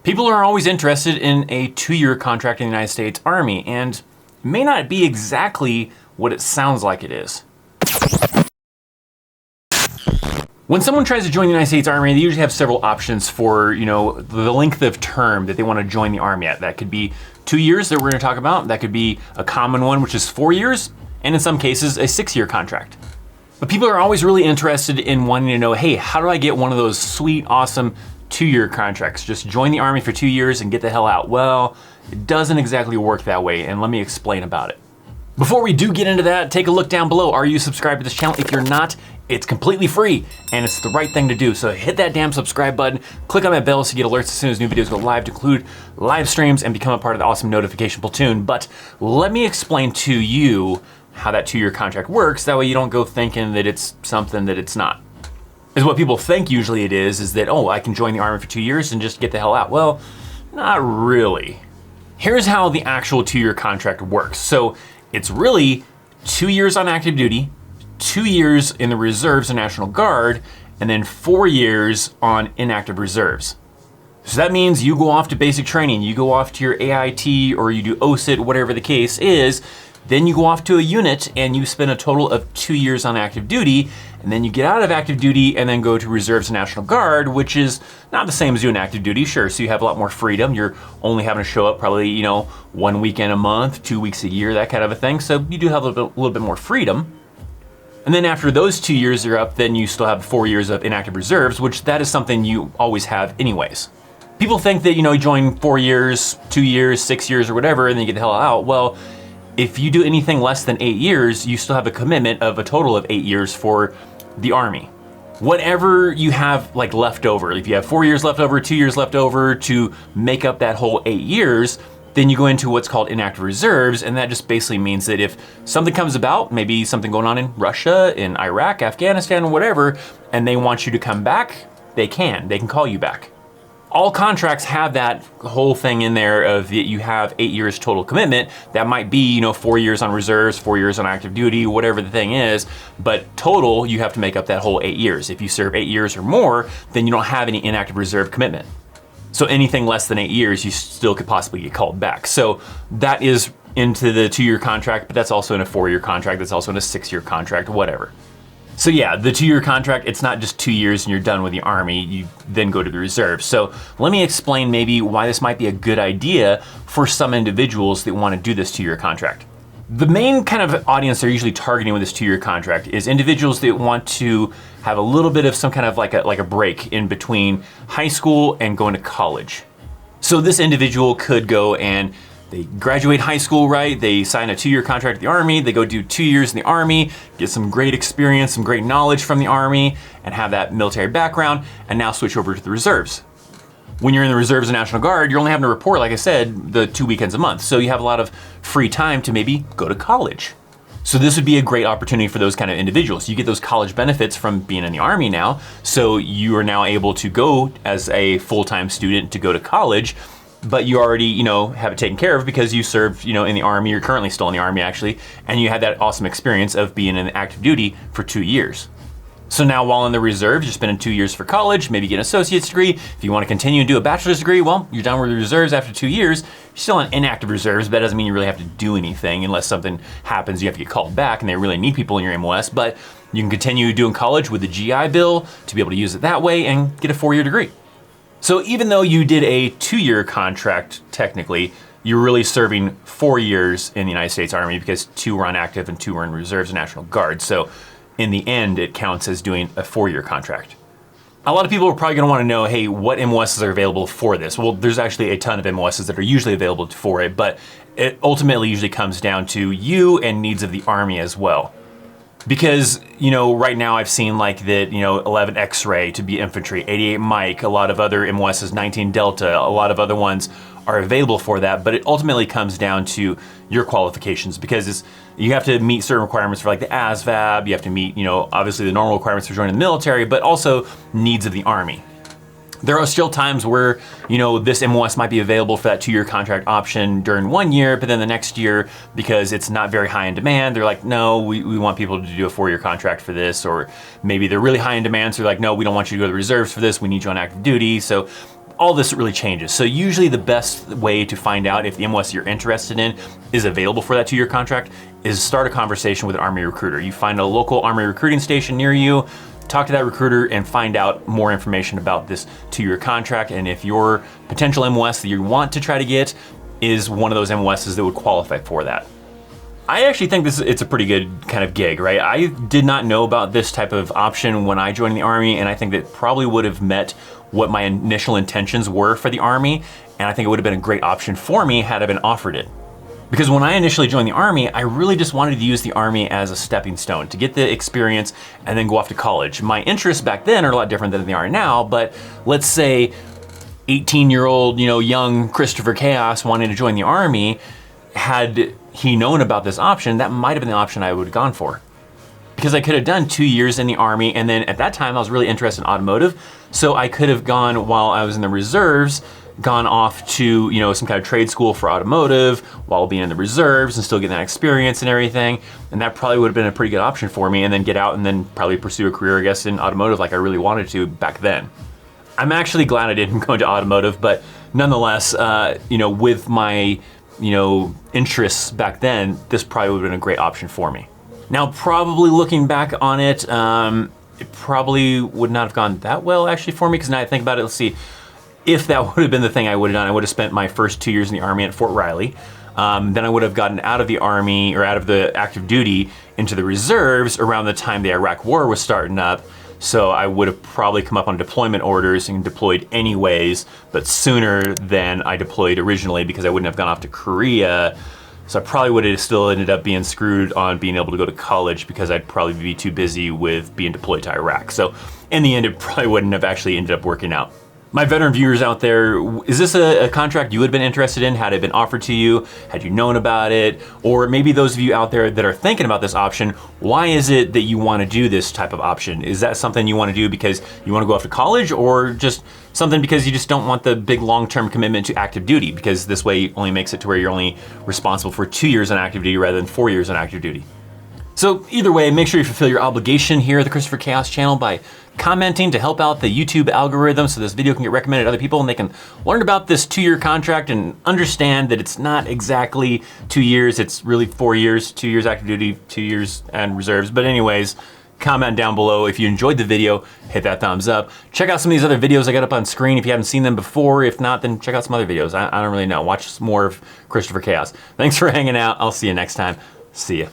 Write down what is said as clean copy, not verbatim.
People are always interested in a 2-year contract in the United States Army, and it may not be exactly what it sounds like it is. When someone tries to join the United States Army, they usually have several options for, the length of term that they want to join the Army at. That could be 2 years that we're going to talk about. That could be a common one, which is 4 years, and in some cases, a 6-year contract. But people are always really interested in wanting to know, hey, how do I get one of those sweet, awesome 2-year contracts? Just join the Army for 2 years and get the hell out. Well, it doesn't exactly work that way, and let me explain about it. Before we do get into that, take a look down below. Are you subscribed to this channel? If you're not, it's completely free, and it's the right thing to do. So hit that damn subscribe button, click on that bell so you get alerts as soon as new videos go live, to include live streams and become a part of the awesome notification platoon. But let me explain to you how that 2-year contract works. That way you don't go thinking that it's something that it's not. Is what people think usually it is that, oh, I can join the Army for 2 years and just get the hell out. Well, not really. Here's how the actual 2-year contract works. So it's really 2 years on active duty, 2 years in the reserves and National Guard, and then 4 years on inactive reserves. So that means you go off to basic training, you go off to your AIT, or you do OSIT, whatever the case is. Then you go off to a unit and you spend a total of 2 years on active duty, and then you get out of active duty and then go to reserves and National Guard, which is not the same as doing active duty, sure. So you have a lot more freedom. You're only having to show up probably, 1 weekend a month, 2 weeks a year, that kind of a thing. So you do have a little bit more freedom. And then after those 2 years are up, then you still have 4 years of inactive reserves, which that is something you always have anyways. People think that, you join 4 years, 2 years, 6 years, or whatever, and then you get the hell out. Well, if you do anything less than 8 years, you still have a commitment of a total of 8 years for the Army. Whatever you have left over, if you have 4 years left over, 2 years left over to make up that whole 8 years, then you go into what's called inactive reserves, and that just basically means that if something comes about, maybe something going on in Russia, in Iraq, Afghanistan, whatever, and they want you to come back, they can call you back. All contracts have that whole thing in there of that you have 8 years total commitment. That might be, 4 years on reserves, 4 years on active duty, whatever the thing is, but total, you have to make up that whole 8 years. If you serve 8 years or more, then you don't have any inactive reserve commitment. So anything less than 8 years, you still could possibly get called back. So that is into the 2-year contract, but that's also in a 4-year contract, that's also in a 6-year contract, whatever. So yeah, the 2-year contract, it's not just 2 years and you're done with the Army, you then go to the reserves. So let me explain maybe why this might be a good idea for some individuals that want to do this 2-year contract. The main kind of audience they're usually targeting with this 2-year contract is individuals that want to have a little bit of some kind of like a break in between high school and going to college. So this individual could go and they graduate high school, right? They sign a 2-year contract with the Army, they go do 2 years in the Army, get some great experience, some great knowledge from the Army, and have that military background, and now switch over to the reserves. When you're in the reserves and National Guard, you're only having to report, like I said, the 2 weekends a month. So you have a lot of free time to maybe go to college. So this would be a great opportunity for those kind of individuals. You get those college benefits from being in the Army now, so you are now able to go as a full-time student to go to college, but you already, have it taken care of because you served, in the Army, you're currently still in the Army actually, and you had that awesome experience of being in active duty for 2 years. So now while in the reserves, you're spending 2 years for college, maybe get an associate's degree. If you want to continue and do a bachelor's degree, well, you're done with the reserves after 2 years. You're still on inactive reserves, but that doesn't mean you really have to do anything unless something happens, you have to get called back and they really need people in your MOS, but you can continue doing college with the GI Bill to be able to use it that way and get a 4-year degree. So even though you did a 2-year contract, technically, you're really serving 4 years in the United States Army because 2 were on active and 2 were in reserves and National Guard. So in the end, it counts as doing a 4-year contract. A lot of people are probably gonna wanna know, hey, what MOSs are available for this? Well, there's actually a ton of MOSs that are usually available for it, but it ultimately usually comes down to you and needs of the Army as well. Because, right now I've seen like that, 11 X-ray to be infantry, 88 Mike, a lot of other MOSs, 19 Delta, a lot of other ones are available for that, but it ultimately comes down to your qualifications because you have to meet certain requirements for like the ASVAB, you have to meet, obviously the normal requirements for joining the military, but also needs of the Army. There are still times where, this MOS might be available for that 2-year contract option during 1 year, but then the next year, because it's not very high in demand, they're like, no, we want people to do a 4-year contract for this, or maybe they're really high in demand, so they're like, no, we don't want you to go to the reserves for this, we need you on active duty. So all this really changes. So usually the best way to find out if the MOS you're interested in is available for that 2-year contract is start a conversation with an Army recruiter. You find a local Army recruiting station near you, talk to that recruiter and find out more information about this 2-year contract, and if your potential MOS that you want to try to get is one of those MOSs that would qualify for that. I actually think it's a pretty good kind of gig, right? I did not know about this type of option when I joined the Army, and I think that probably would have met what my initial intentions were for the Army, and I think it would have been a great option for me had I been offered it. Because when I initially joined the Army, I really just wanted to use the Army as a stepping stone to get the experience and then go off to college. My interests back then are a lot different than they are now, but let's say 18-year-old, young Christopher Chaos wanting to join the Army, had he known about this option, that might have been the option I would have gone for. Because I could have done 2 years in the Army, and then at that time I was really interested in automotive, so I could have gone while I was in the reserves, gone off to some kind of trade school for automotive while being in the reserves and still getting that experience and everything, and that probably would have been a pretty good option for me, and then get out and then probably pursue a career, I guess, in automotive like I really wanted to back then. I'm actually glad I didn't go into automotive, but nonetheless, with my interests back then, this probably would have been a great option for me. Now, probably looking back on it, it probably would not have gone that well actually for me, because now I think about it, let's see, if that would have been the thing I would have done, I would have spent my first 2 years in the Army at Fort Riley. Then I would have gotten out of the Army, or out of the active duty, into the reserves around the time the Iraq War was starting up. So I would have probably come up on deployment orders and deployed anyways, but sooner than I deployed originally, because I wouldn't have gone off to Korea. So I probably would have still ended up being screwed on being able to go to college, because I'd probably be too busy with being deployed to Iraq. So in the end, it probably wouldn't have actually ended up working out. My veteran viewers out there, is this a contract you would have been interested in had it been offered to you, had you known about it? Or maybe those of you out there that are thinking about this option, why is it that you want to do this type of option? Is that something you want to do because you want to go off to college, or just something because you just don't want the big long-term commitment to active duty, because this way only makes it to where you're only responsible for 2 years on active duty rather than 4 years on active duty? So either way, make sure you fulfill your obligation here at the Christopher Chaos channel by commenting to help out the YouTube algorithm so this video can get recommended to other people and they can learn about this 2-year contract and understand that it's not exactly 2 years, it's really 4 years, 2 years active duty, 2 years and reserves. But anyways, comment down below if you enjoyed the video, hit that thumbs up. Check out some of these other videos I got up on screen if you haven't seen them before. If not, then check out some other videos. I don't really know. Watch some more of Christopher Chaos. Thanks for hanging out. I'll see you next time. See ya.